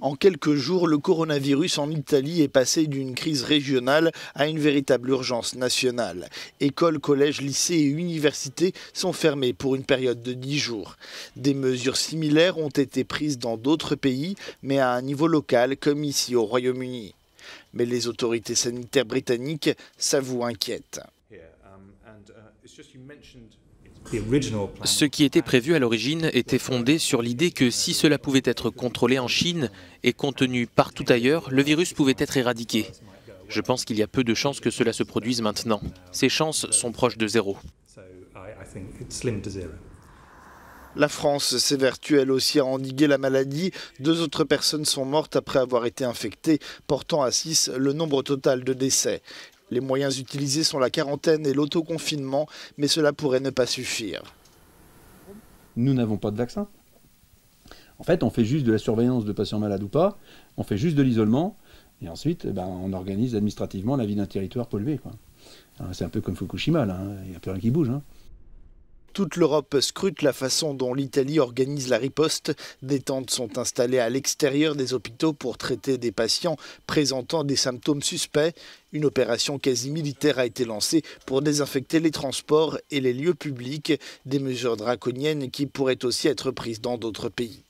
En quelques jours, le coronavirus en Italie est passé d'une crise régionale à une véritable urgence nationale. Écoles, collèges, lycées et universités sont fermés pour une période de 10 jours. Des mesures similaires ont été prises dans d'autres pays, mais à un niveau local, comme ici au Royaume-Uni. Mais les autorités sanitaires britanniques s'avouent inquiètes. Ce qui était prévu à l'origine était fondé sur l'idée que si cela pouvait être contrôlé en Chine et contenu partout ailleurs, le virus pouvait être éradiqué. Je pense qu'il y a peu de chances que cela se produise maintenant. Ces chances sont proches de zéro. La France s'évertue elle aussi à endiguer la maladie. 2 autres personnes sont mortes après avoir été infectées, portant à 6 le nombre total de décès. Les moyens utilisés sont la quarantaine et l'autoconfinement, mais cela pourrait ne pas suffire. Nous n'avons pas de vaccin. En fait, on fait juste de la surveillance de patients malades ou pas, on fait juste de l'isolement, et ensuite, on organise administrativement la vie d'un territoire pollué, quoi. C'est un peu comme Fukushima, là, hein. Il n'y a plus rien qui bouge, hein. Toute l'Europe scrute la façon dont l'Italie organise la riposte. Des tentes sont installées à l'extérieur des hôpitaux pour traiter des patients présentant des symptômes suspects. Une opération quasi militaire a été lancée pour désinfecter les transports et les lieux publics, des mesures draconiennes qui pourraient aussi être prises dans d'autres pays.